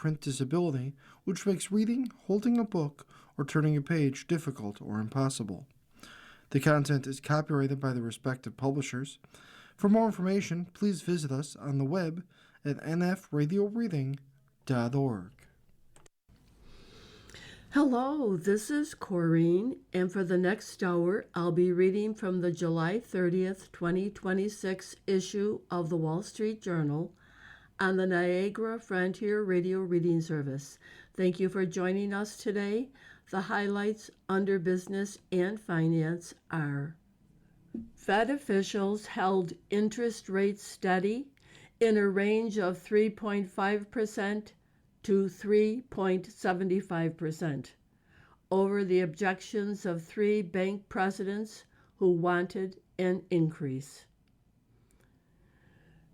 print disability, which makes reading, holding a book, or turning a page difficult or impossible. The content is copyrighted by the respective publishers. For more information, please visit us on the web at nfradioreading.org. Hello, this is Corrine, and for the next hour, I'll be reading from the July 30th, 2026 issue of the Wall Street Journal on the Niagara Frontier Radio Reading Service. Thank you for joining us today. The highlights under business and finance are: Fed officials held interest rates steady in a range of 3.5% to 3.75% over the objections of three bank presidents who wanted an increase.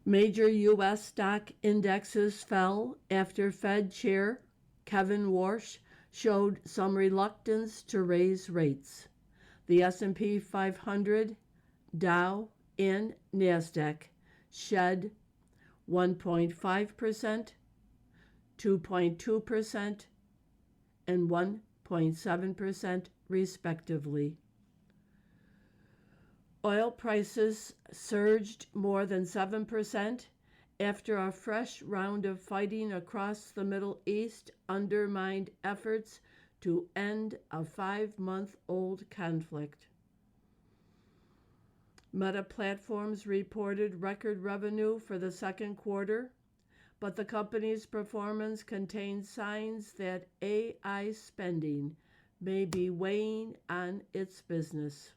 Major U.S. stock indexes fell after Fed Chair Kevin Warsh showed some reluctance to raise rates. The S&P 500, Dow, and NASDAQ shed 1.5%, 2.2%, and 1.7% respectively. Oil prices surged more than 7% after a fresh round of fighting across the Middle East undermined efforts to end a 5-month-old conflict. Meta Platforms reported record revenue for the second quarter, but the company's performance contains signs that AI spending may be weighing on its business.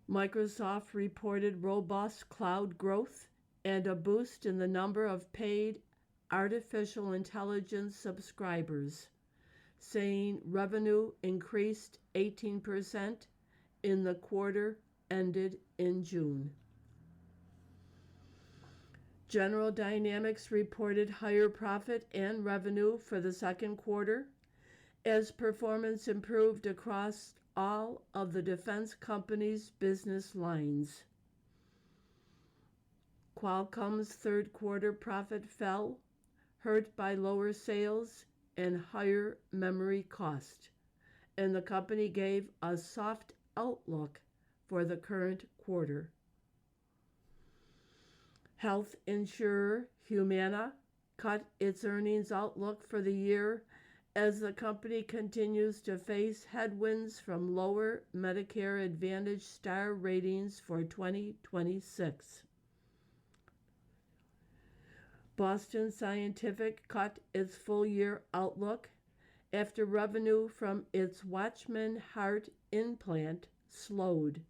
Microsoft reported robust cloud growth and a boost in the number of paid artificial intelligence subscribers, saying revenue increased 18% in the quarter ended in June. General Dynamics reported higher profit and revenue for the second quarter as performance improved across all of the defense company's business lines. Qualcomm's third quarter profit fell, hurt by lower sales and higher memory cost, and the company gave a soft outlook for the current quarter. Health insurer Humana cut its earnings outlook for the year as the company continues to face headwinds from lower Medicare Advantage star ratings for 2026. Boston Scientific cut its full-year outlook after revenue from its Watchman heart implant slowed,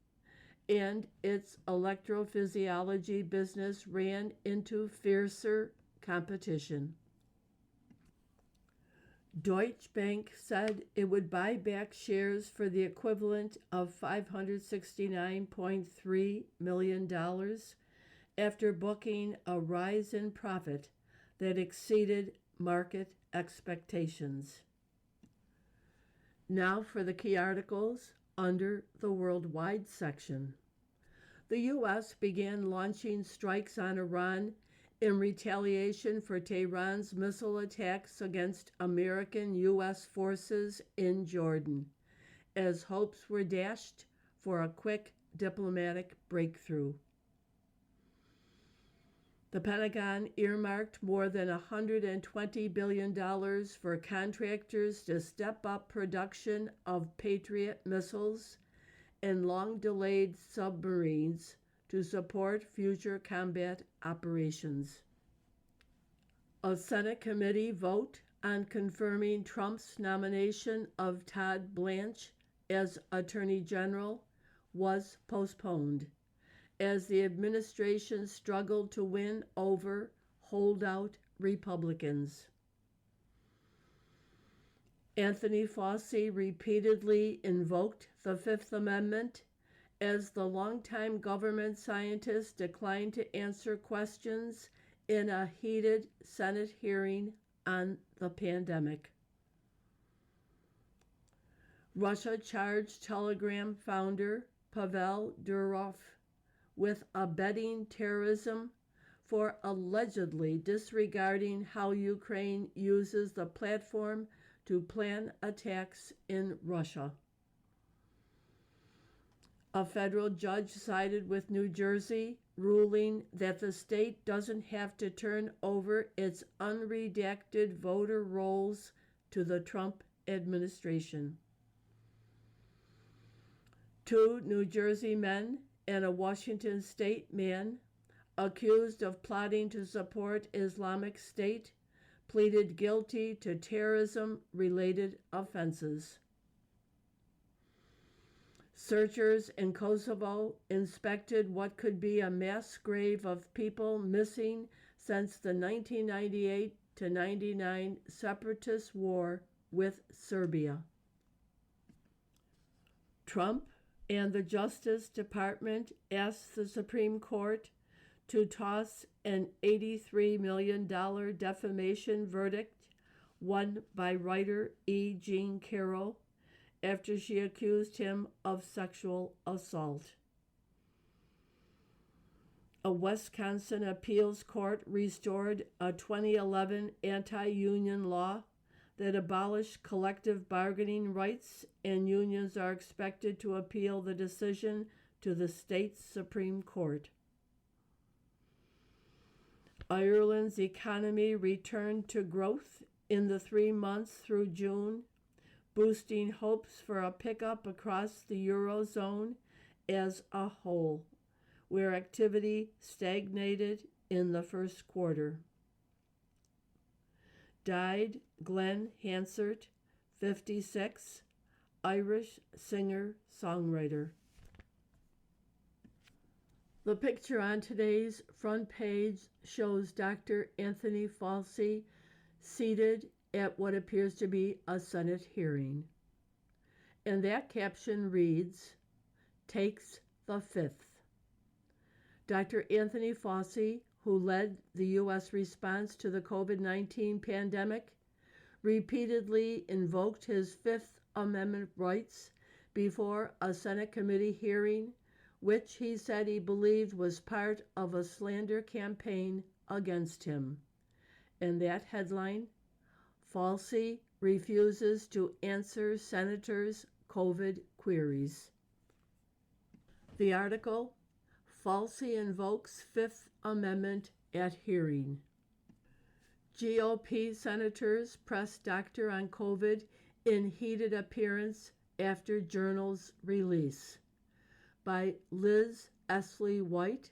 and its electrophysiology business ran into fiercer competition. Deutsche Bank said it would buy back shares for the equivalent of $569.3 million after booking a rise in profit that exceeded market expectations. Now for the key articles under the worldwide section. The U.S. began launching strikes on Iran in retaliation for Tehran's missile attacks against American U.S. forces in Jordan, as hopes were dashed for a quick diplomatic breakthrough. The Pentagon earmarked more than $120 billion for contractors to step up production of Patriot missiles and long-delayed submarines to support future combat operations. A Senate committee vote on confirming Trump's nomination of Todd Blanche as Attorney General was postponed as the administration struggled to win over holdout Republicans. Anthony Fauci repeatedly invoked the Fifth Amendment as the longtime government scientist declined to answer questions in a heated Senate hearing on the pandemic. Russia charged Telegram founder Pavel Durov with abetting terrorism for allegedly disregarding how Ukraine uses the platform to plan attacks in Russia. A federal judge sided with New Jersey, ruling that the state doesn't have to turn over its unredacted voter rolls to the Trump administration. 2 New Jersey men and a Washington state man accused of plotting to support Islamic State pleaded guilty to terrorism-related offenses. Searchers in Kosovo inspected what could be a mass grave of people missing since the 1998 to 99 separatist war with Serbia. Trump and the Justice Department asked the Supreme Court to toss an $83 million defamation verdict won by writer E. Jean Carroll after she accused him of sexual assault. A Wisconsin appeals court restored a 2011 anti-union law that abolished collective bargaining rights, and unions are expected to appeal the decision to the state's Supreme Court. Ireland's economy returned to growth in the 3 months through June, boosting hopes for a pickup across the Eurozone as a whole, where activity stagnated in the first quarter. Died Glenn Hansard, 56, Irish singer-songwriter. The picture on today's front page shows Dr. Anthony Fauci seated at what appears to be a Senate hearing. And that caption reads, "Takes the Fifth." Dr. Anthony Fauci, who led the U.S. response to the COVID-19 pandemic, repeatedly invoked his Fifth Amendment rights before a Senate committee hearing, which he said he believed was part of a slander campaign against him. And that headline, Fauci refuses to answer senators' COVID queries. The article, Fauci invokes Fifth Amendment at hearing. GOP senators press doctor on COVID in heated appearance after journal's release. By Liz Esley White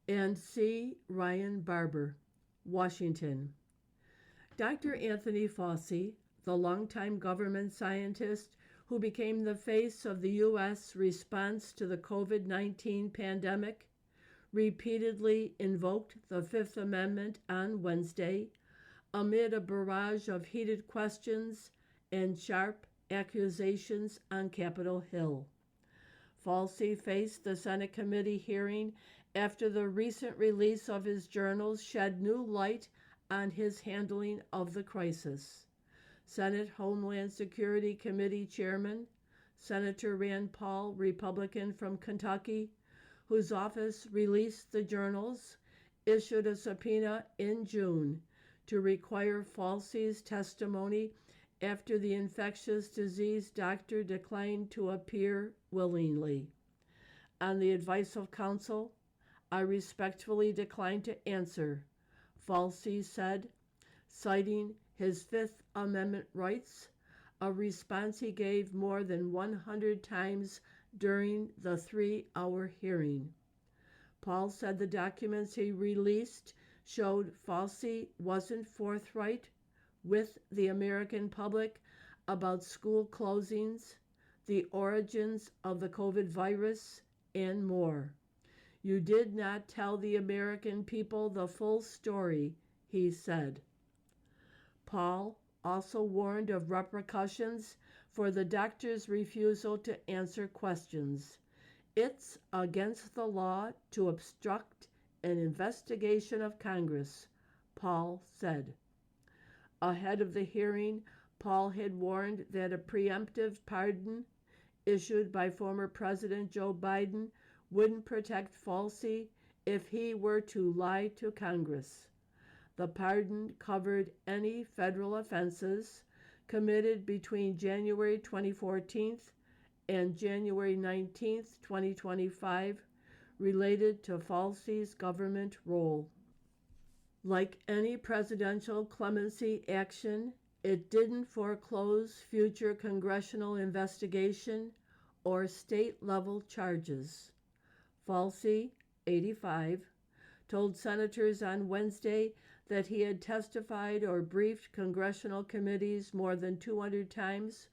and C. Ryan Barber, Washington. Dr. Anthony Fauci, the longtime government scientist who became the face of the U.S. response to the COVID-19 pandemic, repeatedly invoked the Fifth Amendment on Wednesday amid a barrage of heated questions and sharp accusations on Capitol Hill. Fauci faced the Senate committee hearing after the recent release of his journals shed new light on his handling of the crisis. Senate Homeland Security Committee Chairman, Senator Rand Paul, Republican from Kentucky, whose office released the journals, issued a subpoena in June to require Fauci's testimony after the infectious disease doctor declined to appear willingly. On the advice of counsel, I respectfully decline to answer, Fauci said, citing his Fifth Amendment rights, a response he gave more than 100 times during the 3-hour hearing. Paul said the documents he released showed Fauci wasn't forthright with the American public about school closings, the origins of the COVID virus, and more. You did not tell the American people the full story, he said. Paul also warned of repercussions for the doctor's refusal to answer questions. It's against the law to obstruct an investigation of Congress, Paul said. Ahead of the hearing, Paul had warned that a preemptive pardon issued by former President Joe Biden wouldn't protect Fauci if he were to lie to Congress. The pardon covered any federal offenses committed between January 2014 and January 19, 2025, related to Falsey's government role. Like any presidential clemency action, it didn't foreclose future congressional investigation or state-level charges. Falsey, 85, told senators on Wednesday that he had testified or briefed congressional committees more than 200 times,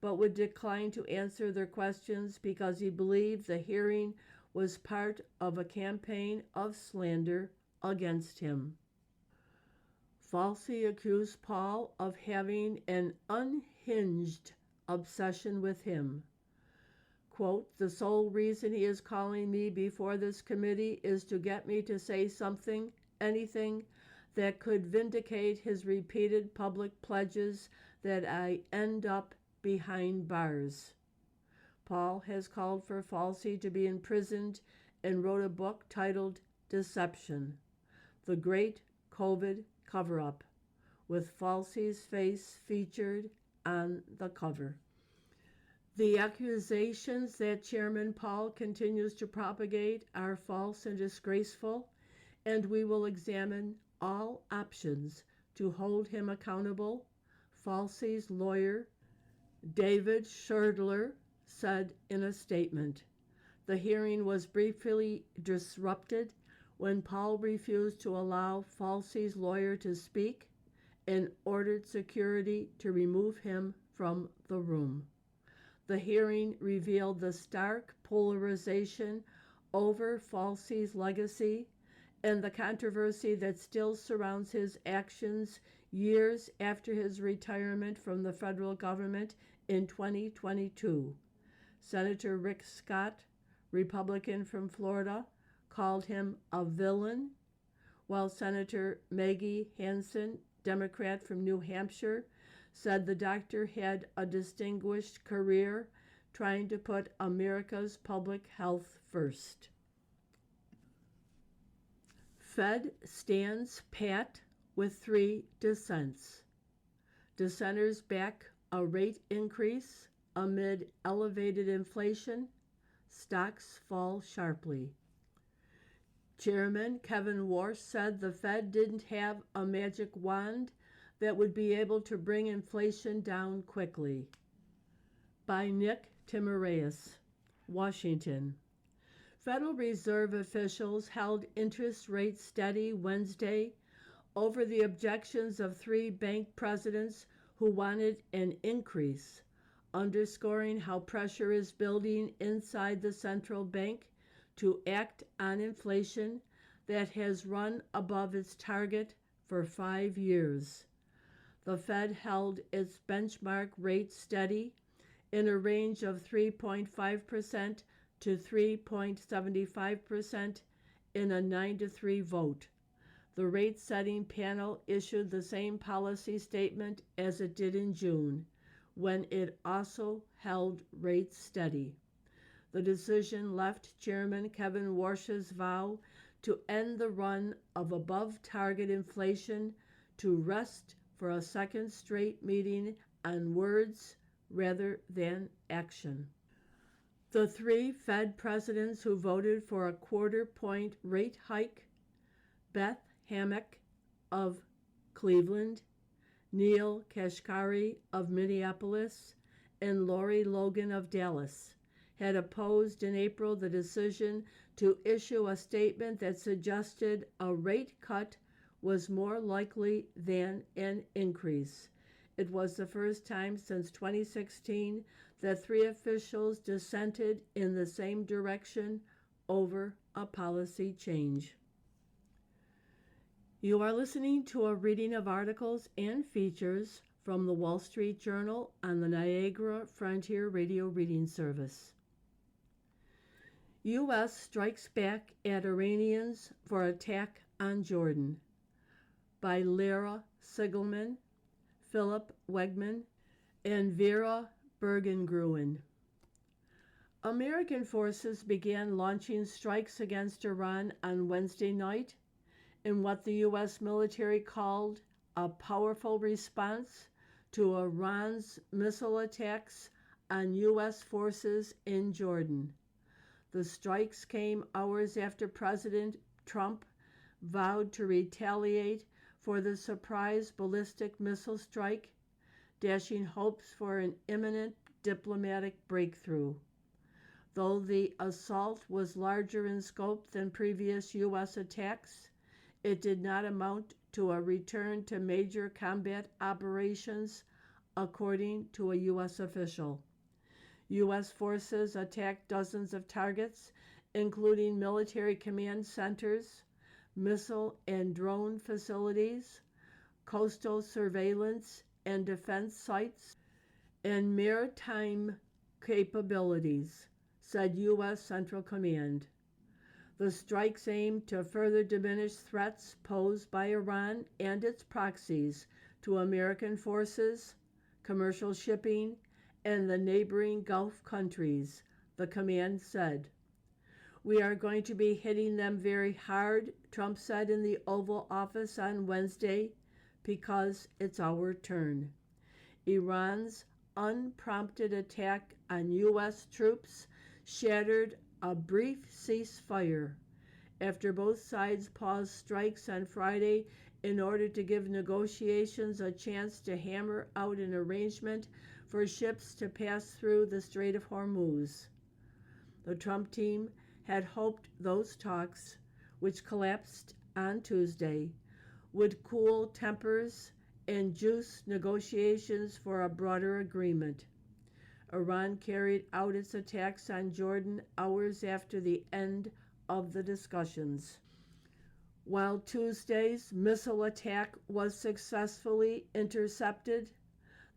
but would decline to answer their questions because he believed the hearing was part of a campaign of slander against him. Falsey accused Paul of having an unhinged obsession with him. Quote, the sole reason he is calling me before this committee is to get me to say something, anything, that could vindicate his repeated public pledges that I end up behind bars. Paul has called for Falsey to be imprisoned and wrote a book titled Deception, The Great COVID Cover-Up, with Falsey's face featured on the cover. The accusations that Chairman Paul continues to propagate are false and disgraceful, and we will examine all options to hold him accountable, Falsey's lawyer, David Schertler, said in a statement. The hearing was briefly disrupted when Paul refused to allow Falsey's lawyer to speak and ordered security to remove him from the room. The hearing revealed the stark polarization over Falsey's legacy and the controversy that still surrounds his actions years after his retirement from the federal government in 2022. Senator Rick Scott, Republican from Florida, called him a villain, while Senator Maggie Hansen, Democrat from New Hampshire, said the doctor had a distinguished career trying to put America's public health first. Fed stands pat with 3 dissents. Dissenters back a rate increase amid elevated inflation. Stocks fall sharply. Chairman Kevin Warsh said the Fed didn't have a magic wand that would be able to bring inflation down quickly. By Nick Timiraeus, Washington. Federal Reserve officials held interest rates steady Wednesday over the objections of 3 bank presidents who wanted an increase, underscoring how pressure is building inside the central bank to act on inflation that has run above its target for 5 years. The Fed held its benchmark rate steady in a range of 3.5% to 3.75% in a 9-3 vote. The rate-setting panel issued the same policy statement as it did in June, when it also held rates steady. The decision left Chairman Kevin Warsh's vow to end the run of above-target inflation to rest for a second straight meeting on words rather than action. The 3 Fed presidents who voted for a quarter-point rate hike, Beth Hammack of Cleveland, Neil Kashkari of Minneapolis, and Lori Logan of Dallas, had opposed in April the decision to issue a statement that suggested a rate cut was more likely than an increase. It was the first time since 2016 that 3 officials dissented in the same direction over a policy change. You are listening to a reading of articles and features from the Wall Street Journal on the Niagara Frontier Radio Reading Service. U.S. strikes back at Iranians for attack on Jordan. By Lara Sigelman, Philip Wegman, and Vera Bergengruen. American forces began launching strikes against Iran on Wednesday night in what the U.S. military called a powerful response to Iran's missile attacks on U.S. forces in Jordan. The strikes came hours after President Trump vowed to retaliate for the surprise ballistic missile strike, dashing hopes for an imminent diplomatic breakthrough. Though the assault was larger in scope than previous U.S. attacks, it did not amount to a return to major combat operations, according to a U.S. official. U.S. forces attacked dozens of targets, including military command centers, missile and drone facilities, coastal surveillance and defense sites, and maritime capabilities, said U.S. Central Command. The strikes aim to further diminish threats posed by Iran and its proxies to American forces, commercial shipping, and the neighboring Gulf countries, the command said. We are going to be hitting them very hard, Trump said in the Oval Office on Wednesday, because it's our turn. Iran's unprompted attack on U.S. troops shattered a brief ceasefire after both sides paused strikes on Friday in order to give negotiations a chance to hammer out an arrangement for ships to pass through the Strait of Hormuz. The Trump team had hoped those talks, which collapsed on Tuesday, would cool tempers and juice negotiations for a broader agreement. Iran carried out its attacks on Jordan hours after the end of the discussions. While Tuesday's missile attack was successfully intercepted,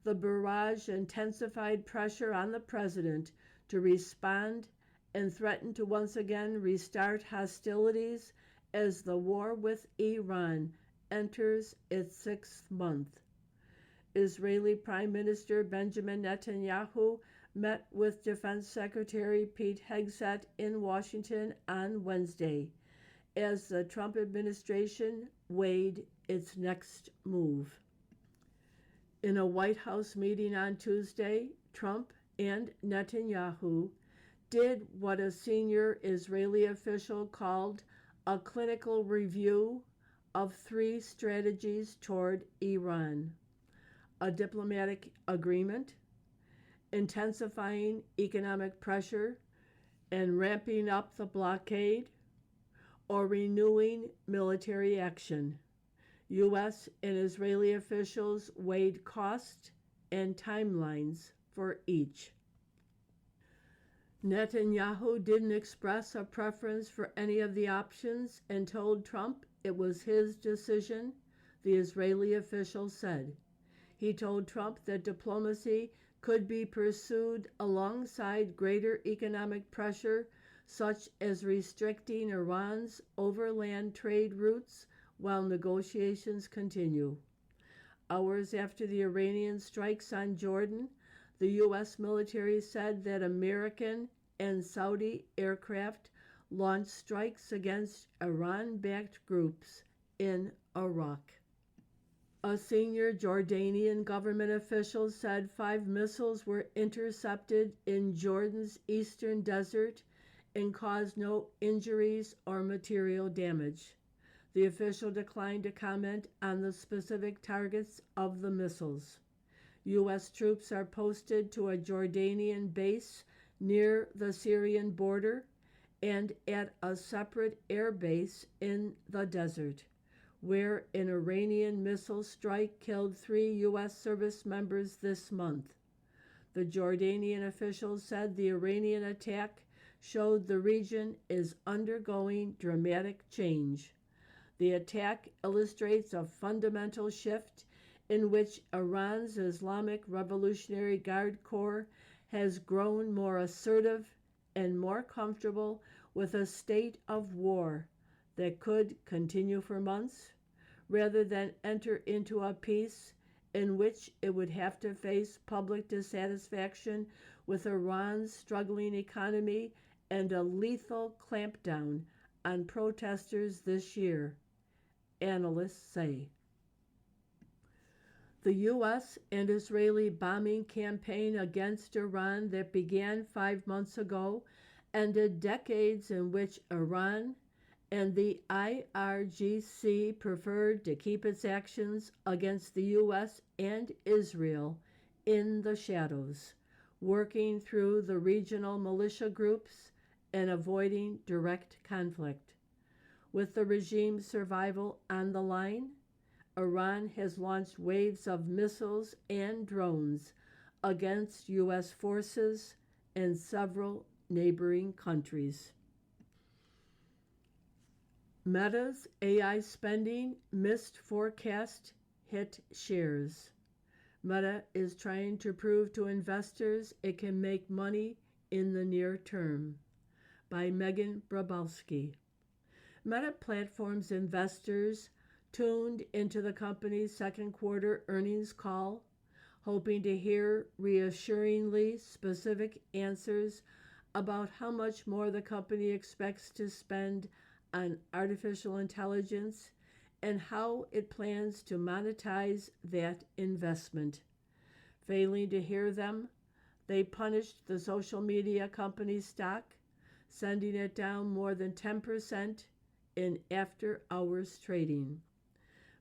the barrage intensified pressure on the president to respond and threatened to once again restart hostilities as the war with Iran enters its sixth month. Israeli Prime Minister Benjamin Netanyahu met with Defense Secretary Pete Hegseth in Washington on Wednesday as the Trump administration weighed its next move. In a White House meeting on Tuesday, Trump and Netanyahu did what a senior Israeli official called a clinical review of three strategies toward Iran: a diplomatic agreement, intensifying economic pressure and ramping up the blockade, or renewing military action. U.S. and Israeli officials weighed cost and timelines for each. Netanyahu didn't express a preference for any of the options and told Trump it was his decision, the Israeli official said. He told Trump that diplomacy could be pursued alongside greater economic pressure, such as restricting Iran's overland trade routes while negotiations continue. Hours after the Iranian strikes on Jordan, the U.S. military said that American and Saudi aircraft launched strikes against Iran-backed groups in Iraq. A senior Jordanian government official said 5 missiles were intercepted in Jordan's eastern desert and caused no injuries or material damage. The official declined to comment on the specific targets of the missiles. U.S. troops are posted to a Jordanian base near the Syrian border and at a separate air base in the desert, where an Iranian missile strike killed 3 U.S. service members this month. The Jordanian officials said the Iranian attack showed the region is undergoing dramatic change. The attack illustrates a fundamental shift in which Iran's Islamic Revolutionary Guard Corps has grown more assertive and more comfortable with a state of war that could continue for months, rather than enter into a peace in which it would have to face public dissatisfaction with Iran's struggling economy and a lethal clampdown on protesters this year, analysts say. The U.S. and Israeli bombing campaign against Iran that began 5 months ago ended decades in which Iran and the IRGC preferred to keep its actions against the U.S. and Israel in the shadows, working through the regional militia groups and avoiding direct conflict. With the regime's survival on the line, Iran has launched waves of missiles and drones against U.S. forces and several neighboring countries. Meta's AI spending missed forecast hit shares. Meta is trying to prove to investors it can make money in the near term. By Megan Brabowski. Meta Platforms investors tuned into the company's second quarter earnings call, hoping to hear reassuringly specific answers about how much more the company expects to spend on artificial intelligence and how it plans to monetize that investment. Failing to hear them, they punished the social media company's stock, sending it down more than 10% in after-hours trading.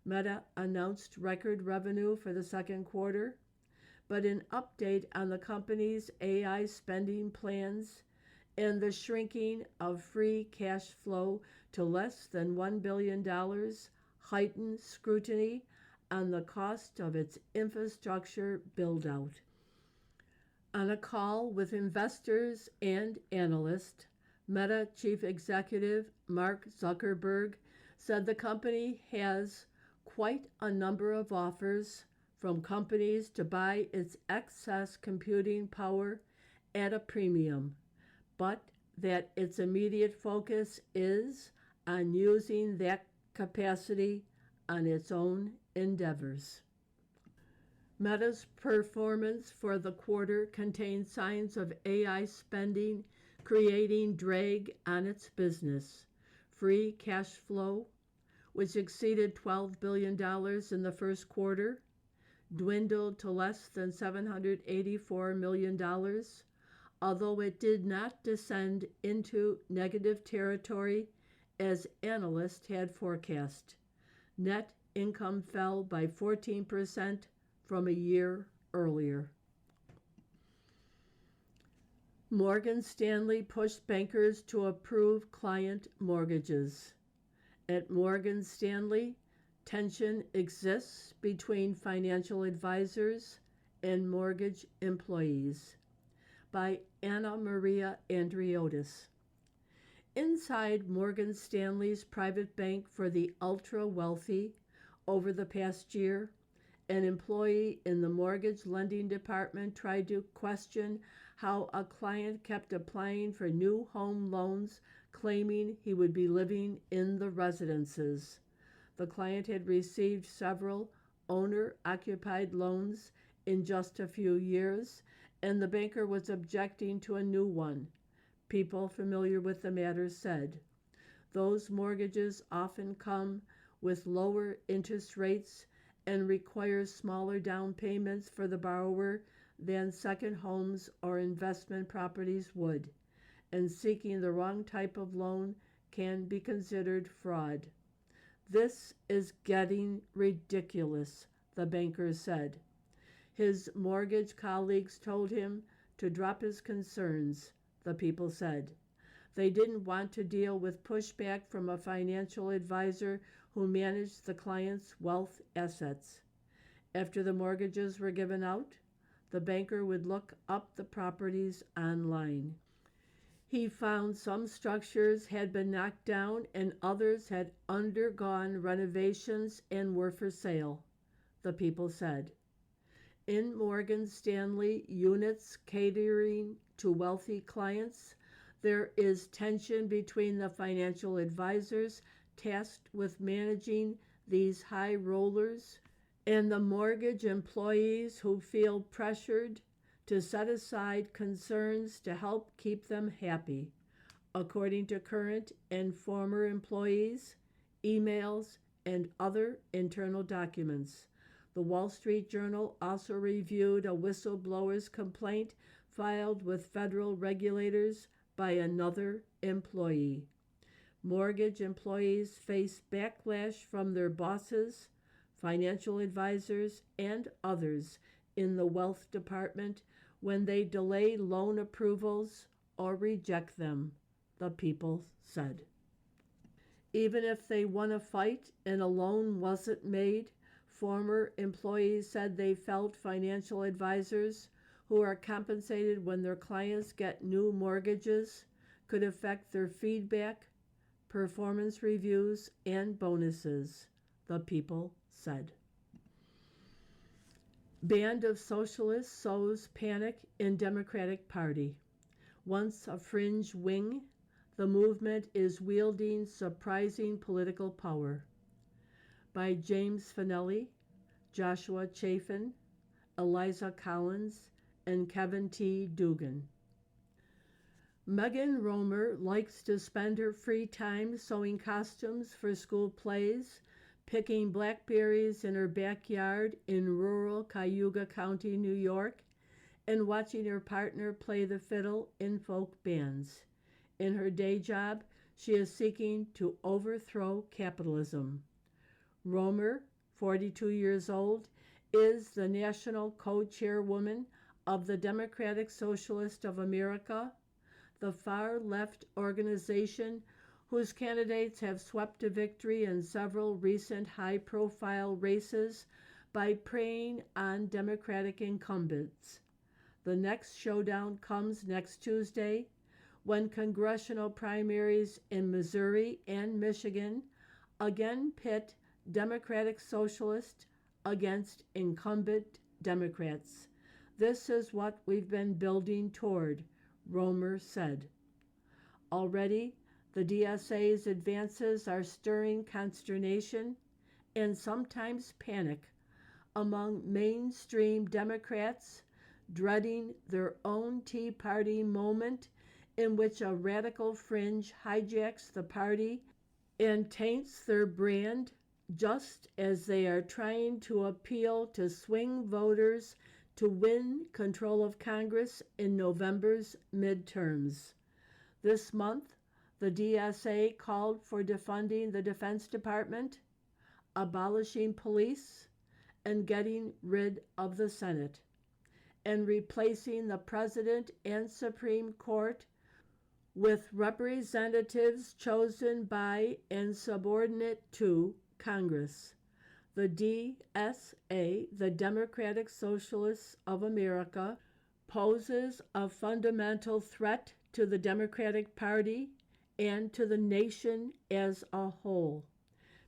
Meta announced record revenue for the second quarter, but an update on the company's AI spending plans and the shrinking of free cash flow to less than $1 billion heightened scrutiny on the cost of its infrastructure build-out. On a call with investors and analysts, Meta Chief Executive Mark Zuckerberg said the company has quite a number of offers from companies to buy its excess computing power at a premium, but that its immediate focus is on using that capacity on its own endeavors. Meta's performance for the quarter contained signs of AI spending creating drag on its business. Free cash flow, which exceeded $12 billion in the first quarter, dwindled to less than $784 million, although it did not descend into negative territory as analysts had forecast. Net income fell by 14% from a year earlier. Morgan Stanley pushed bankers to approve client mortgages. At Morgan Stanley, tension exists between financial advisors and mortgage employees. By Anna Maria Andriotis. Inside Morgan Stanley's private bank for the ultra-wealthy, over the past year, an employee in the mortgage lending department tried to question how a client kept applying for new home loans, claiming he would be living in the residences. The client had received several owner-occupied loans in just a few years, and the banker was objecting to a new one. People familiar with the matter said. Those mortgages often come with lower interest rates and require smaller down payments for the borrower than second homes or investment properties would, and seeking the wrong type of loan can be considered fraud. This is getting ridiculous, the banker said. His mortgage colleagues told him to drop his concerns, the people said. They didn't want to deal with pushback from a financial advisor who managed the client's wealth assets. After the mortgages were given out, the banker would look up the properties online. He found some structures had been knocked down and others had undergone renovations and were for sale, the people said. In Morgan Stanley units catering to wealthy clients, there is tension between the financial advisors tasked with managing these high rollers and the mortgage employees who feel pressured to set aside concerns to help keep them happy, according to current and former employees, emails, and other internal documents. The Wall Street Journal also reviewed a whistleblower's complaint filed with federal regulators by another employee. Mortgage employees face backlash from their bosses, financial advisors, and others in the wealth department when they delay loan approvals or reject them, the people said. Even if they won a fight and a loan wasn't made, former employees said they felt financial advisors who are compensated when their clients get new mortgages could affect their feedback, performance reviews, and bonuses, the people said. Band of socialists sows panic in Democratic Party. Once a fringe wing, the movement is wielding surprising political power. By James Finelli, Joshua Chafin, Eliza Collins, and Kevin T. Dugan. Megan Romer likes to spend her free time sewing costumes for school plays, picking blackberries in her backyard in rural Cayuga County, New York, and watching her partner play the fiddle in folk bands. In her day job, she is seeking to overthrow capitalism. Romer, 42 years old, is the national co-chairwoman of the Democratic Socialist of America, the far-left organization whose candidates have swept to victory in several recent high-profile races by preying on Democratic incumbents. The next showdown comes next Tuesday, when congressional primaries in Missouri and Michigan again pit Democratic Socialists against incumbent Democrats. This is what we've been building toward, Romer said. Already, the DSA's advances are stirring consternation and sometimes panic among mainstream Democrats, dreading their own Tea Party moment in which a radical fringe hijacks the party and taints their brand, just as they are trying to appeal to swing voters to win control of Congress in November's midterms. This month, the DSA called for defunding the Defense Department, abolishing police, and getting rid of the Senate, and replacing the President and Supreme Court with representatives chosen by and subordinate to Congress. The DSA, the Democratic Socialists of America, poses a fundamental threat to the Democratic Party and to the nation as a whole.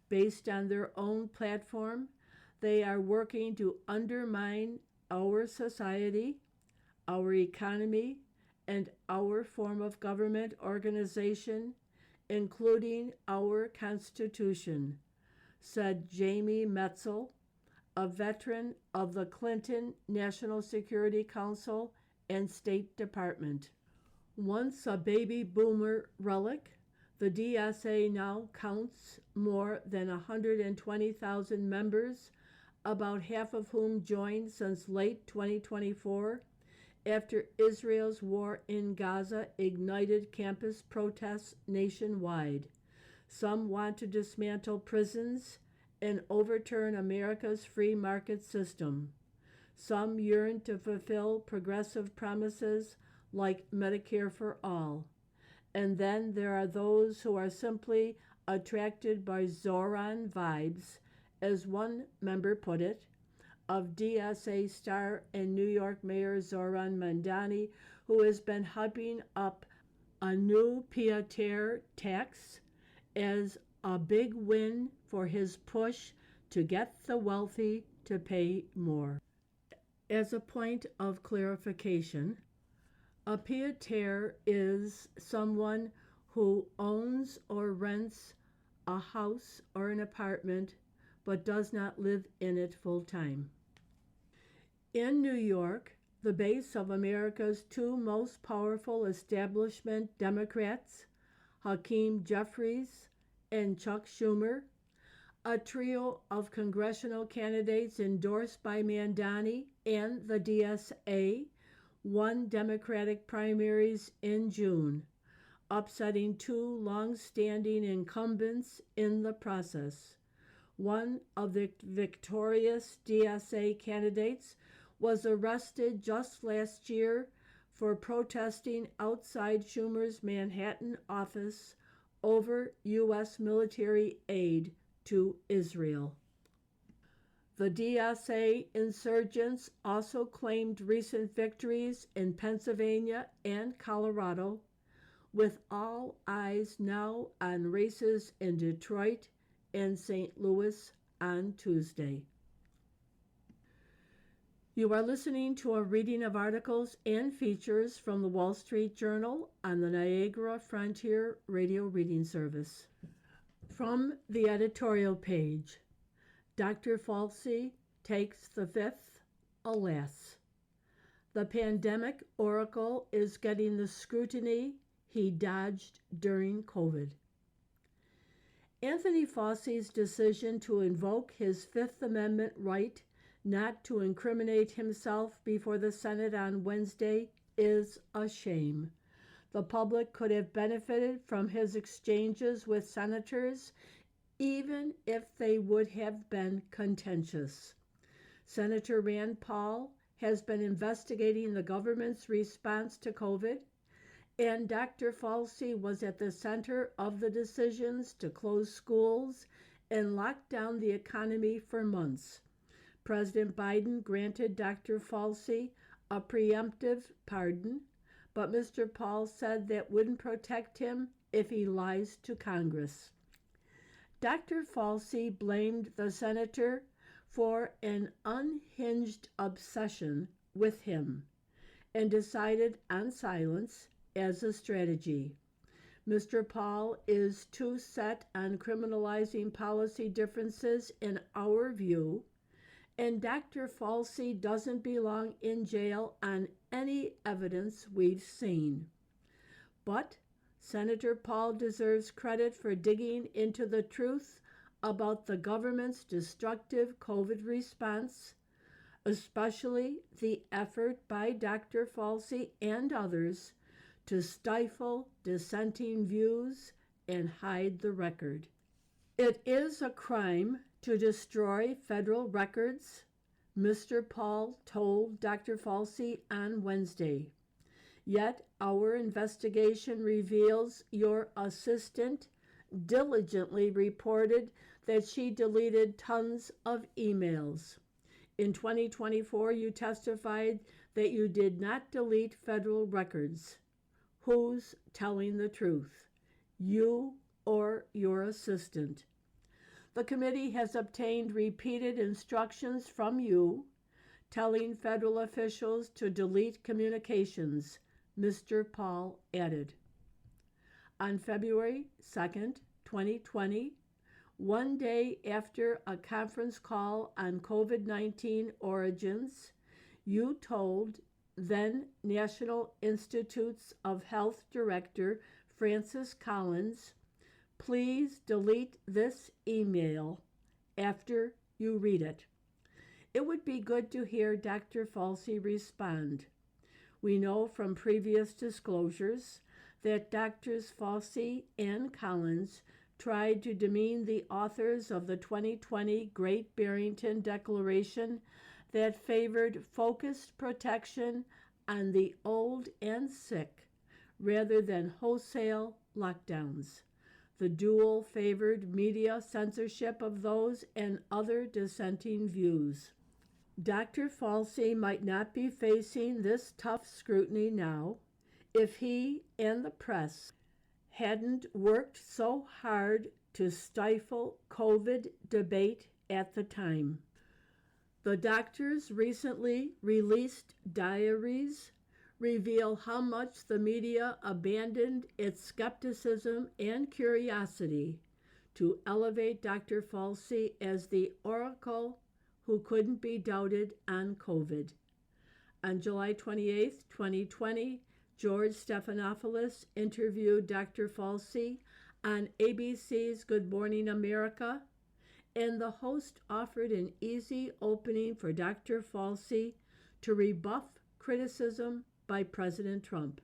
Based on their own platform, they are working to undermine our society, our economy, and our form of government organization, including our Constitution, said Jamie Metzel, a veteran of the Clinton National Security Council and State Department. Once a baby boomer relic, the DSA now counts more than 120,000 members, about half of whom joined since late 2024, after Israel's war in Gaza ignited campus protests nationwide. Some want to dismantle prisons and overturn America's free market system. Some yearn to fulfill progressive promises like Medicare for all. And then there are those who are simply attracted by Zoran vibes, as one member put it, of DSA star and New York Mayor Zoran Mandani, who has been hyping up a new pied-à-terre tax as a big win for his push to get the wealthy to pay more. As a point of clarification, a pied-à-terre is someone who owns or rents a house or an apartment but does not live in it full time. In New York, the base of America's two most powerful establishment Democrats, Hakeem Jeffries and Chuck Schumer, a trio of congressional candidates endorsed by Mandani and the DSA, won Democratic primaries in June, upsetting two long-standing incumbents in the process. One of the victorious DSA candidates was arrested just last year for protesting outside Schumer's Manhattan office over U.S. military aid to Israel. The DSA insurgents also claimed recent victories in Pennsylvania and Colorado, with all eyes now on races in Detroit and St. Louis on Tuesday. You are listening to a reading of articles and features from the Wall Street Journal on the Niagara Frontier Radio Reading Service. From the editorial page, Dr. Fauci takes the fifth, alas. The pandemic oracle is getting the scrutiny he dodged during COVID. Anthony Fauci's decision to invoke his Fifth Amendment right not to incriminate himself before the Senate on Wednesday is a shame. The public could have benefited from his exchanges with senators, even if they would have been contentious. Senator Rand Paul has been investigating the government's response to COVID, and Dr. Fauci was at the center of the decisions to close schools and lock down the economy for months. President Biden granted Dr. Fauci a preemptive pardon, but Mr. Paul said that wouldn't protect him if he lies to Congress. Dr. Fauci blamed the senator for an unhinged obsession with him and decided on silence as a strategy. Mr. Paul is too set on criminalizing policy differences in our view, and Dr. Fauci doesn't belong in jail on any evidence we've seen. But Senator Paul deserves credit for digging into the truth about the government's destructive COVID response, especially the effort by Dr. Fauci and others to stifle dissenting views and hide the record. It is a crime to destroy federal records, Mr. Paul told Dr. Fauci on Wednesday. Yet our investigation reveals your assistant diligently reported that she deleted tons of emails. In 2024, you testified that you did not delete federal records. Who's telling the truth, you or your assistant? The committee has obtained repeated instructions from you telling federal officials to delete communications, Mr. Paul added. On February 2nd, 2020, one day after a conference call on COVID-19 origins, you told then National Institutes of Health Director Francis Collins, please delete this email after you read it. It would be good to hear Dr. Fauci respond. We know from previous disclosures that Drs. Fauci and Collins tried to demean the authors of the 2020 Great Barrington Declaration that favored focused protection on the old and sick rather than wholesale lockdowns. The dual favored media censorship of those and other dissenting views. Dr. Fauci might not be facing this tough scrutiny now if he and the press hadn't worked so hard to stifle COVID debate at the time. The doctor's recently released diaries reveal how much the media abandoned its skepticism and curiosity to elevate Dr. Falsey as the oracle who couldn't be doubted on COVID. On July 28, 2020, George Stephanopoulos interviewed Dr. Falsey on ABC's Good Morning America, and the host offered an easy opening for Dr. Falsey to rebuff criticism by President Trump.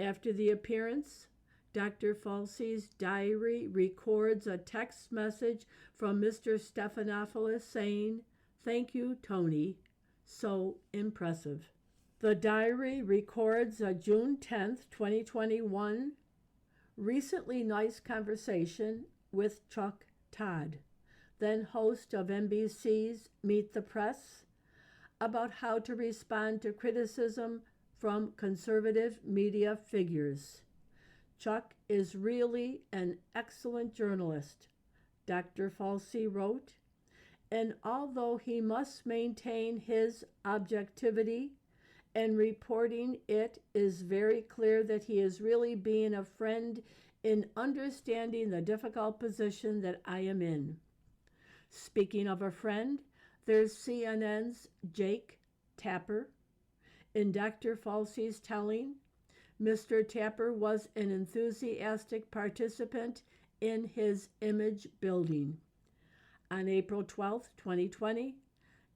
After the appearance, Dr. Falsey's diary records a text message from Mr. Stephanopoulos saying, "Thank you, Tony. So impressive." The diary records a June 10th, 2021, recently nice conversation with Chuck Todd, then host of NBC's Meet the Press, about how to respond to criticism from conservative media figures. Chuck is really an excellent journalist, Dr. Falsey wrote, and although he must maintain his objectivity and reporting, it is very clear that he is really being a friend in understanding the difficult position that I am in. Speaking of a friend, there's CNN's Jake Tapper. In Dr. Falsey's telling, Mr. Tapper was an enthusiastic participant in his image building. On April 12, 2020,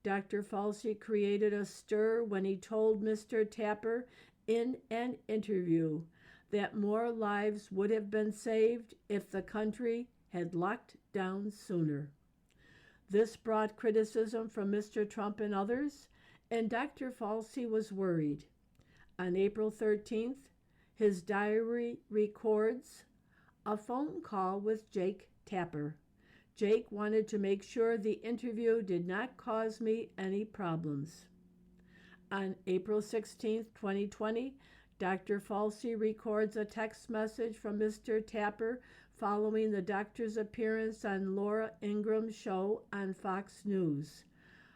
Dr. Falsey created a stir when he told Mr. Tapper in an interview that more lives would have been saved if the country had locked down sooner. This brought criticism from Mr. Trump and others, and Dr. Falsey was worried. On April 13th, his diary records a phone call with Jake Tapper. Jake wanted to make sure the interview did not cause me any problems. On April 16, 2020, Dr. Falsey records a text message from Mr. Tapper following the doctor's appearance on Laura Ingram's show on Fox News.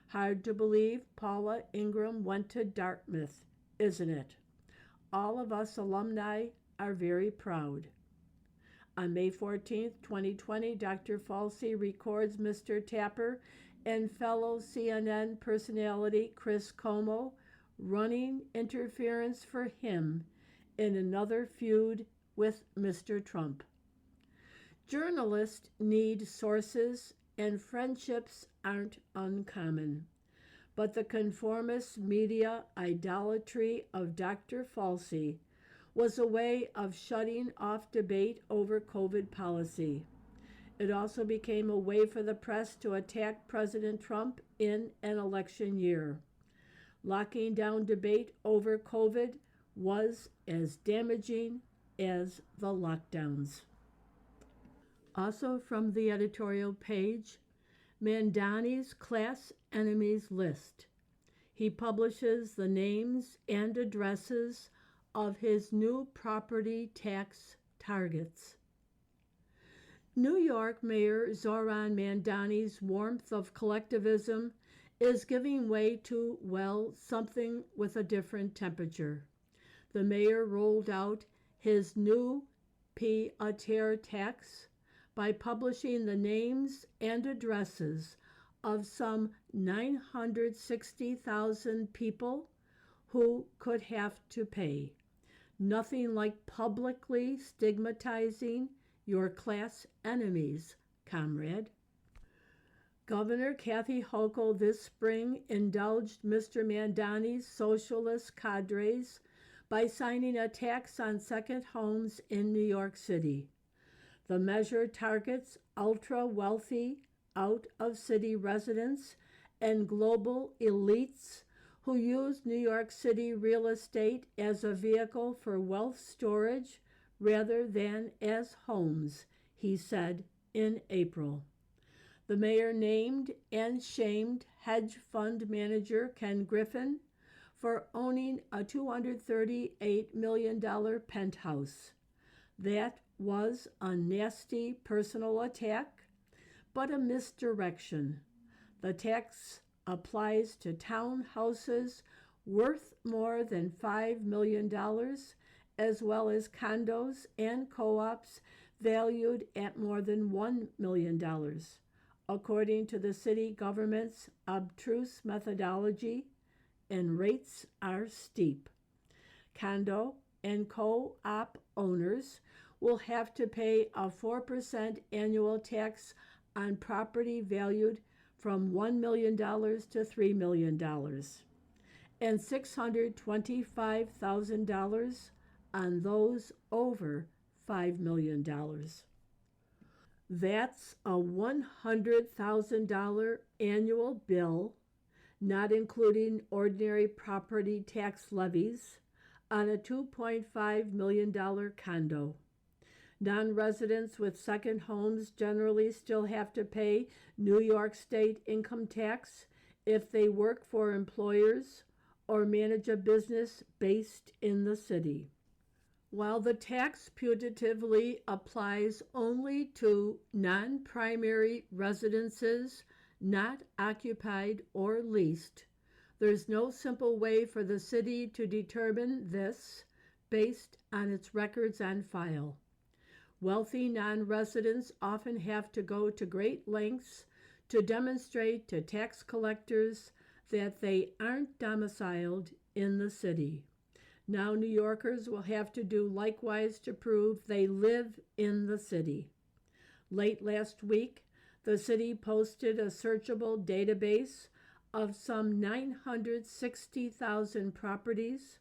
Hard to believe Paula Ingram went to Dartmouth, isn't it? All of us alumni are very proud. On May 14, 2020, Dr. Falsey records Mr. Tapper and fellow CNN personality Chris Como running interference for him in another feud with Mr. Trump. Journalists need sources, and friendships aren't uncommon. But the conformist media idolatry of Dr. Falsey was a way of shutting off debate over COVID policy. It also became a way for the press to attack President Trump in an election year. Locking down debate over COVID was as damaging as the lockdowns. Also from the editorial page, Mandani's class enemies list. He publishes the names and addresses of his new property tax targets. New York Mayor Zoran Mandani's warmth of collectivism is giving way to, well, something with a different temperature. The mayor rolled out his new pied-à-terre tax by publishing the names and addresses of some 960,000 people who could have to pay. Nothing like publicly stigmatizing your class enemies, comrade. Governor Kathy Hochul this spring indulged Mr. Mandani's socialist cadres by signing a tax on second homes in New York City. The measure targets ultra-wealthy, out-of-city residents and global elites who use New York City real estate as a vehicle for wealth storage rather than as homes, he said in April. The mayor named and shamed hedge fund manager Ken Griffin for owning a $238 million penthouse. That was a nasty personal attack, but a misdirection. The tax applies to townhouses worth more than $5 million, as well as condos and co-ops valued at more than $1 million, according to the city government's obtruse methodology, and rates are steep. Condo and co-op owners will have to pay a 4% annual tax on property valued from $1 million to $3 million and $625,000 on those over $5 million. That's a $100,000 annual bill, not including ordinary property tax levies, on a $2.5 million condo. Non-residents with second homes generally still have to pay New York State income tax if they work for employers or manage a business based in the city. While the tax putatively applies only to non-primary residences not occupied or leased, there's no simple way for the city to determine this based on its records on file. Wealthy non-residents often have to go to great lengths to demonstrate to tax collectors that they aren't domiciled in the city. Now New Yorkers will have to do likewise to prove they live in the city. Late last week, the city posted a searchable database of some 960,000 properties,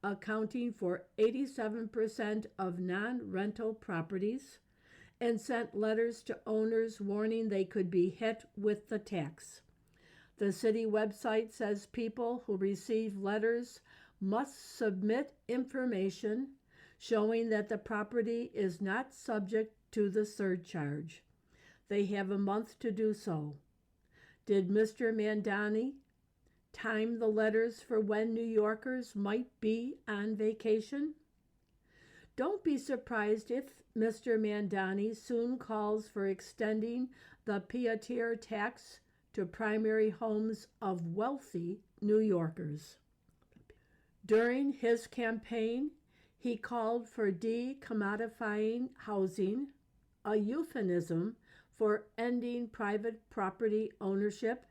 accounting for 87% of non-rental properties, and sent letters to owners warning they could be hit with the tax. The city website says people who receive letters must submit information showing that the property is not subject to the surcharge. They have a month to do so. Did Mr. Mandani time the letters for when New Yorkers might be on vacation? Don't be surprised if Mr. Mandani soon calls for extending the pied-à-terre tax to primary homes of wealthy New Yorkers. During his campaign, he called for decommodifying housing, a euphemism for ending private property ownership,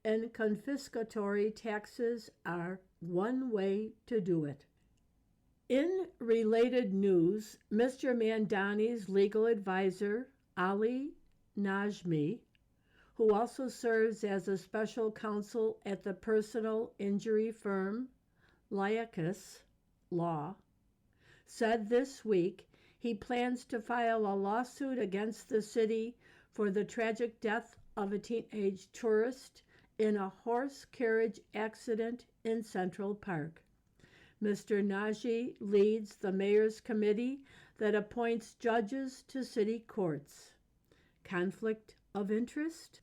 and confiscatory taxes are one way to do it. In related news, Mr. Mandani's legal advisor, Ali Najmi, who also serves as a special counsel at the personal injury firm Liacus Law, said this week he plans to file a lawsuit against the city for the tragic death of a teenage tourist in a horse carriage accident in Central Park. Mr. Najee leads the mayor's committee that appoints judges to city courts. Conflict of interest?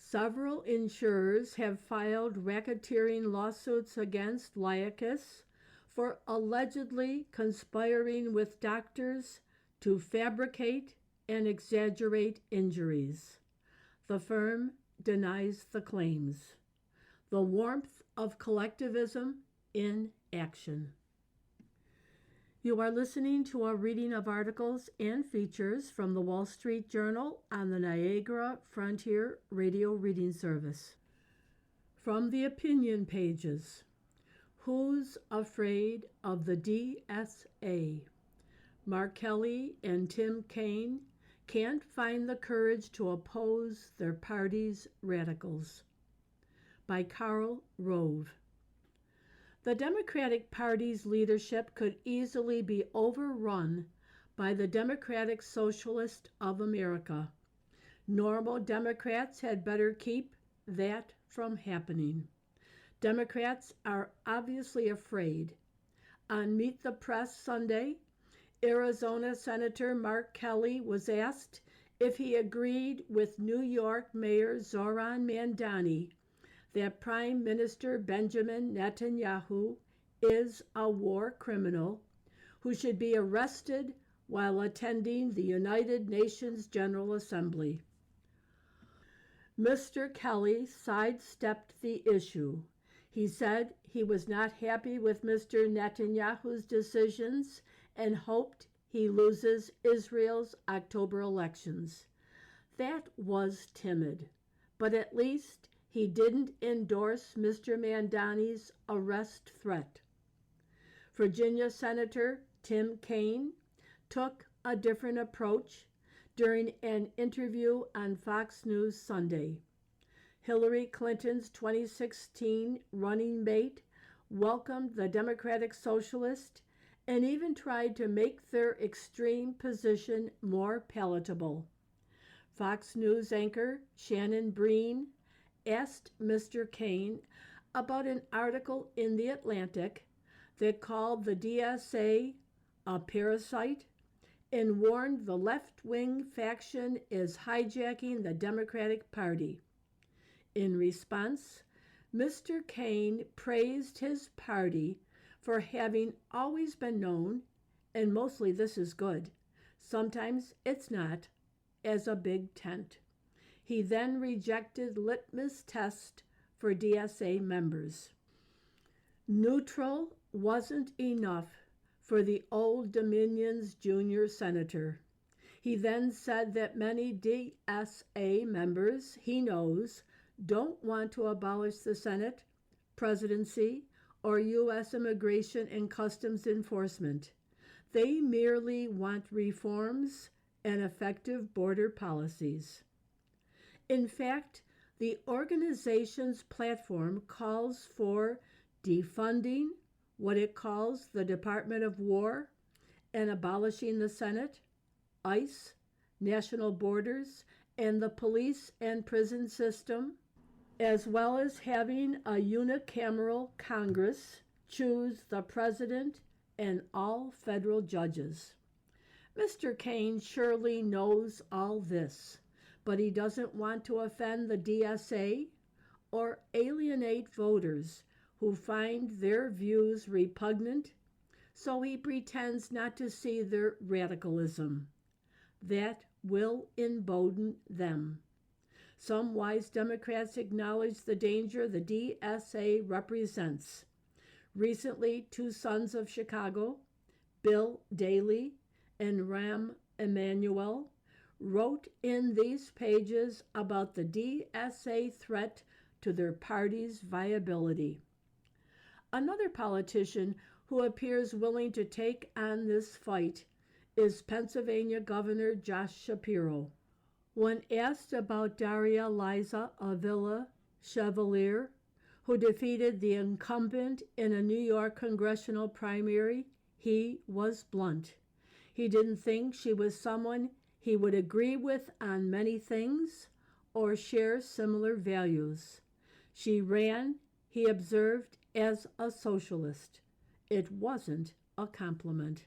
Several insurers have filed racketeering lawsuits against Liacus for allegedly conspiring with doctors to fabricate and exaggerate injuries. The firm denies the claims. The warmth of collectivism in action. You are listening to a reading of articles and features from the Wall Street Journal on the Niagara Frontier Radio Reading Service. From the opinion pages, Who's Afraid of the DSA? Mark Kelly and Tim Kaine can't find the courage to oppose their party's radicals. By Karl Rove. The Democratic Party's leadership could easily be overrun by the Democratic Socialists of America. Normal Democrats had better keep that from happening. Democrats are obviously afraid. On Meet the Press Sunday, Arizona Senator Mark Kelly was asked if he agreed with New York Mayor Zoran Mandani that Prime Minister Benjamin Netanyahu is a war criminal who should be arrested while attending the United Nations General Assembly. Mr. Kelly sidestepped the issue. He said he was not happy with Mr. Netanyahu's decisions and hoped he loses Israel's October elections. That was timid, but at least he didn't endorse Mr. Mandani's arrest threat. Virginia Senator Tim Kaine took a different approach during an interview on Fox News Sunday. Hillary Clinton's 2016 running mate welcomed the Democratic Socialist and even tried to make their extreme position more palatable. Fox News anchor Shannon Breen asked Mr. Kaine about an article in The Atlantic that called the DSA a parasite and warned the left-wing faction is hijacking the Democratic Party. In response, Mr. Kaine praised his party for having always been known, and mostly this is good, sometimes it's not, as a big tent. He then rejected litmus test for DSA members. Neutral wasn't enough for the Old Dominion's junior senator. He then said that many DSA members he knows don't want to abolish the Senate, presidency, or U.S. Immigration and Customs Enforcement. They merely want reforms and effective border policies. In fact, the organization's platform calls for defunding what it calls the Department of War and abolishing the Senate, ICE, national borders, and the police and prison system, as well as having a unicameral Congress choose the president and all federal judges. Mr. Kaine surely knows all this, but he doesn't want to offend the DSA or alienate voters who find their views repugnant, so he pretends not to see their radicalism. That will embolden them. Some wise Democrats acknowledge the danger the DSA represents. Recently, two sons of Chicago, Bill Daley and Rahm Emanuel, wrote in these pages about the DSA threat to their party's viability. Another politician who appears willing to take on this fight is Pennsylvania Governor Josh Shapiro. When asked about Daria Liza Avila Chevalier, who defeated the incumbent in a New York congressional primary, he was blunt. He didn't think she was someone he would agree with on many things or share similar values. She ran, he observed, as a socialist. It wasn't a compliment.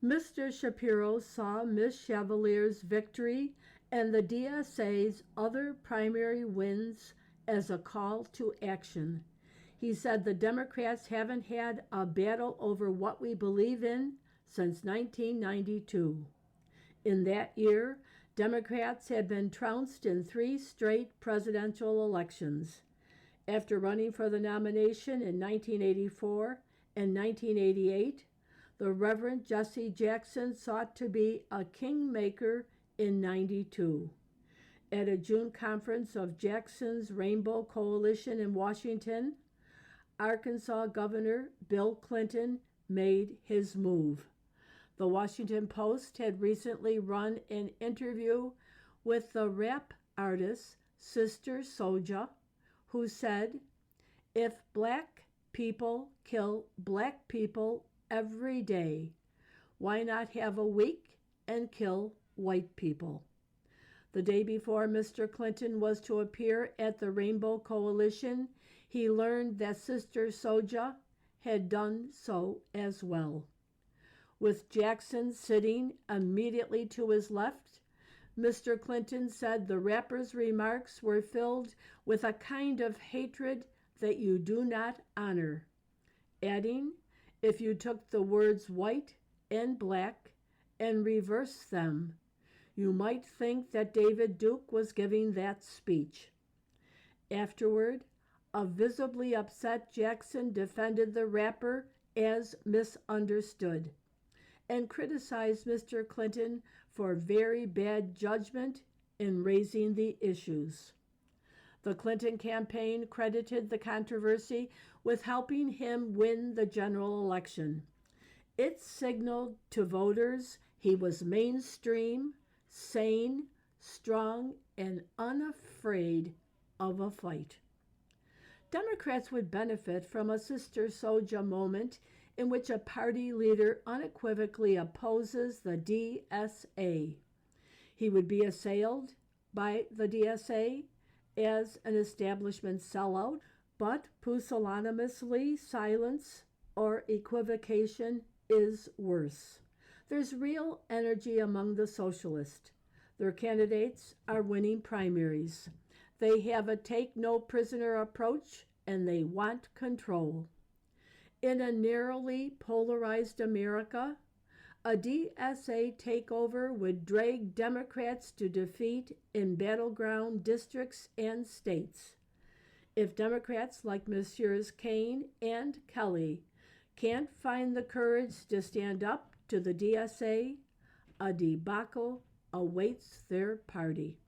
Mr. Shapiro saw Ms. Chevalier's victory and the DSA's other primary wins as a call to action. He said the Democrats haven't had a battle over what we believe in since 1992. In that year, Democrats had been trounced in 3 straight presidential elections. After running for the nomination in 1984 and 1988, the Reverend Jesse Jackson sought to be a kingmaker in 92. At a June conference of Jackson's Rainbow Coalition in Washington, Arkansas Governor Bill Clinton made his move. The Washington Post had recently run an interview with the rap artist Sister Souljah, who said, "If black people kill black people every day, why not have a week and kill white people?" The day before Mr. Clinton was to appear at the Rainbow Coalition, he learned that Sister Souljah had done so as well. With Jackson sitting immediately to his left, Mr. Clinton said the rapper's remarks were filled with a kind of hatred that you do not honor, adding, if you took the words white and black and reversed them, you might think that David Duke was giving that speech. Afterward, a visibly upset Jackson defended the rapper as misunderstood, and criticized Mr. Clinton for very bad judgment in raising the issues. The Clinton campaign credited the controversy with helping him win the general election. It signaled to voters he was mainstream, sane, strong, and unafraid of a fight. Democrats would benefit from a Sister Souljah moment in which a party leader unequivocally opposes the DSA. He would be assailed by the DSA as an establishment sellout, but pusillanimously silence or equivocation is worse. There's real energy among the socialists. Their candidates are winning primaries. They have a take-no-prisoner approach, and they want control. In a narrowly polarized America, a DSA takeover would drag Democrats to defeat in battleground districts and states. If Democrats like Messrs. Kane and Kelly can't find the courage to stand up to the DSA, a debacle awaits their party.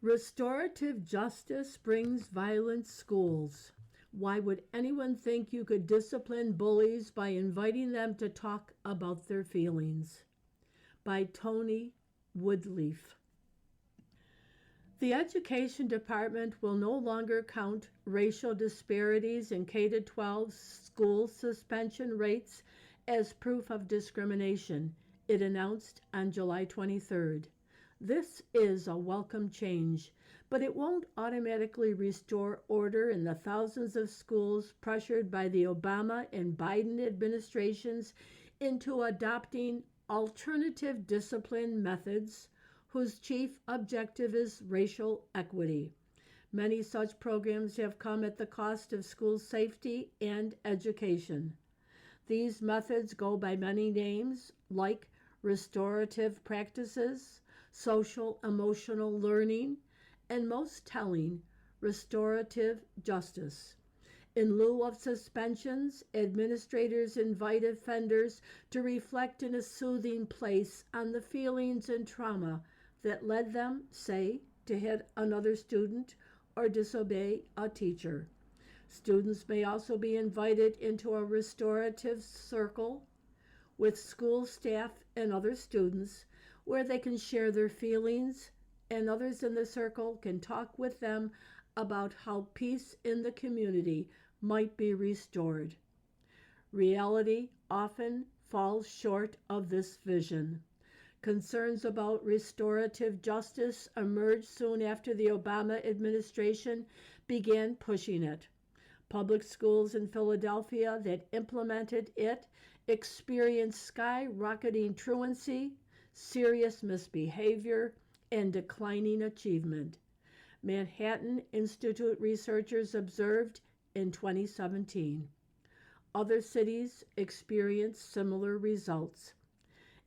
Restorative justice brings violent schools. Why would anyone think you could discipline bullies by inviting them to talk about their feelings? By Tony Woodleaf. The Education Department will no longer count racial disparities in K-12 school suspension rates as proof of discrimination, it announced on July 23rd. This is a welcome change, but it won't automatically restore order in the thousands of schools pressured by the Obama and Biden administrations into adopting alternative discipline methods whose chief objective is racial equity. Many such programs have come at the cost of school safety and education. These methods go by many names, like restorative practices, social emotional learning, and most telling, restorative justice. In lieu of suspensions, administrators invite offenders to reflect in a soothing place on the feelings and trauma that led them, say, to hit another student or disobey a teacher. Students may also be invited into a restorative circle with school staff and other students where they can share their feelings, and others in the circle can talk with them about how peace in the community might be restored. Reality often falls short of this vision. Concerns about restorative justice emerged soon after the Obama administration began pushing it. Public schools in Philadelphia that implemented it experienced skyrocketing truancy, serious misbehavior, and declining achievement. Manhattan Institute researchers observed in 2017. Other cities experienced similar results.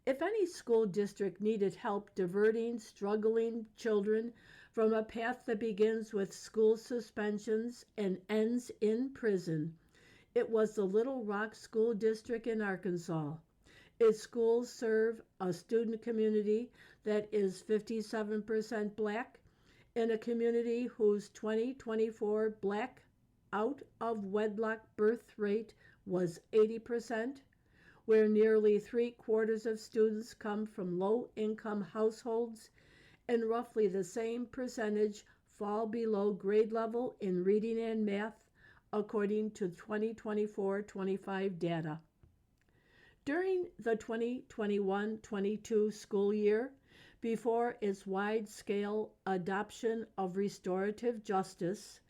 If any school district needed help diverting struggling children from a path that begins with school suspensions and ends in prison, it was the Little Rock School District in Arkansas. Its schools serve a student community that is 57% Black, in a community whose 2024 Black out-of-wedlock birth rate was 80%, where nearly 3/4 of students come from low-income households, and roughly the same percentage fall below grade level in reading and math, according to 2024-25 data. During the 2021-22 school year, before its wide-scale adoption of restorative justice,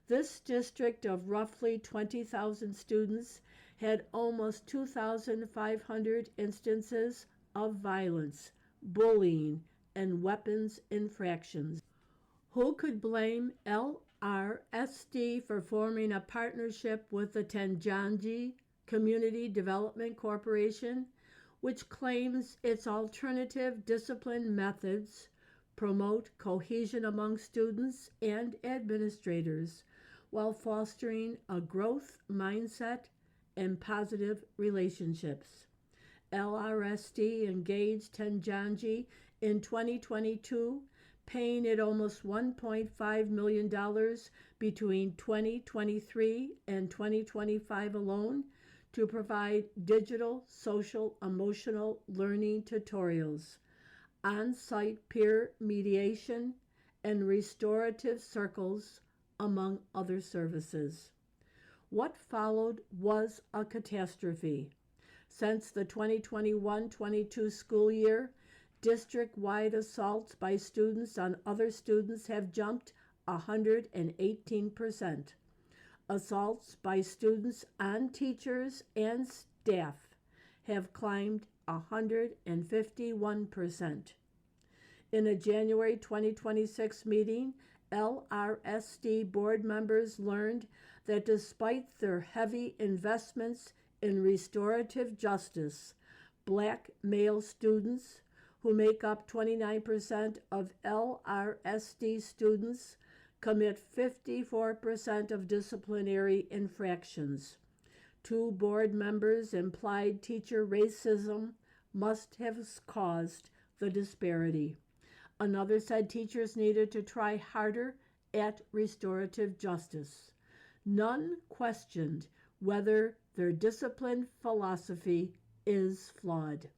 this district of roughly 20,000 students had almost 2,500 instances of violence, bullying, and weapons infractions. Who could blame LRSD for forming a partnership with the Tanjanji Community Development Corporation, which claims its alternative discipline methods promote cohesion among students and administrators while fostering a growth mindset and positive relationships. LRSD engaged Tenjanji in 2022, paying it almost $1.5 million between 2023 and 2025 alone to provide digital, social, emotional learning tutorials, on-site peer mediation, and restorative circles, among other services. What followed was a catastrophe. Since the 2021-22 school year, district-wide assaults by students on other students have jumped 118%. Assaults by students on teachers and staff have climbed 151%. In a January 2026 meeting, LRSD board members learned that despite their heavy investments in restorative justice, Black male students, who make up 29% of LRSD students, commit 54% of disciplinary infractions. Two board members implied teacher racism must have caused the disparity. Another said teachers needed to try harder at restorative justice. None questioned whether their discipline philosophy is flawed.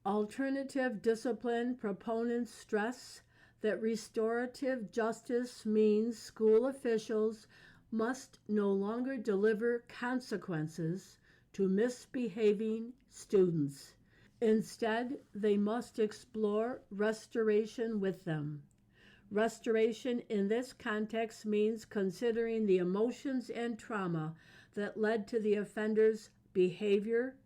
Alternative discipline proponents stress that restorative justice means school officials must no longer deliver consequences to misbehaving students. Instead, they must explore restoration with them. Restoration in this context means considering the emotions and trauma that led to the offender's behavior,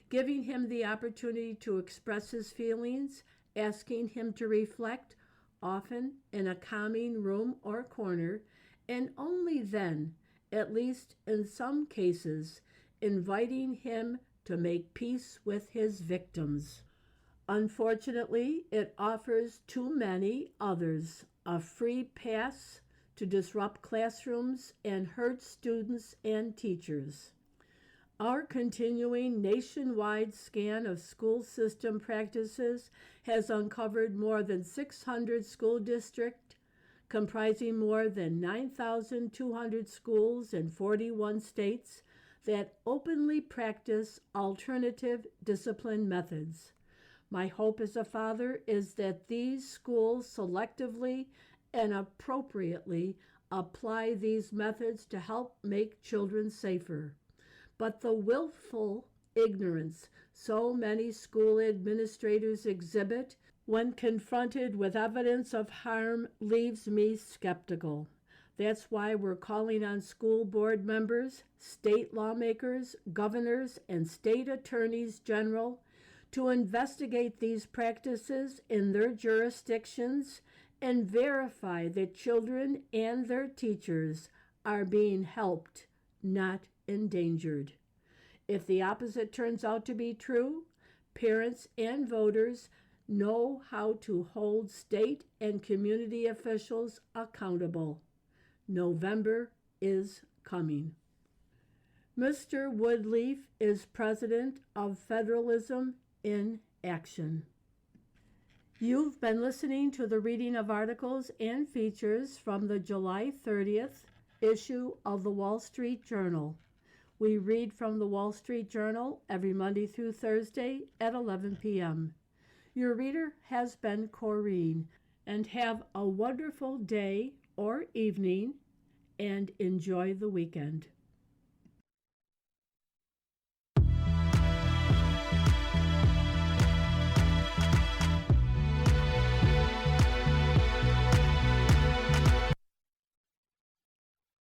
giving him the opportunity to express his feelings, asking him to reflect, often in a calming room or corner, and only then, at least in some cases, inviting him to make peace with his victims. Unfortunately, it offers too many others a free pass to disrupt classrooms and hurt students and teachers. Our continuing nationwide scan of school system practices has uncovered more than 600 school districts comprising more than 9,200 schools in 41 states that openly practice alternative discipline methods. My hope as a father is that these schools selectively and appropriately apply these methods to help make children safer. But the willful ignorance so many school administrators exhibit when confronted with evidence of harm leaves me skeptical. That's why we're calling on school board members, state lawmakers, governors, and state attorneys general to investigate these practices in their jurisdictions and verify that children and their teachers are being helped, not endangered. If the opposite turns out to be true, parents and voters know how to hold state and community officials accountable. November is coming. Mr. Woodleaf is president of Federalism in Action. You've been listening to the reading of articles and features from the July 30th issue of the Wall Street Journal. We read from the Wall Street Journal every Monday through Thursday at 11 p.m. Your reader has been Corrine, and have a wonderful day or evening, and enjoy the weekend.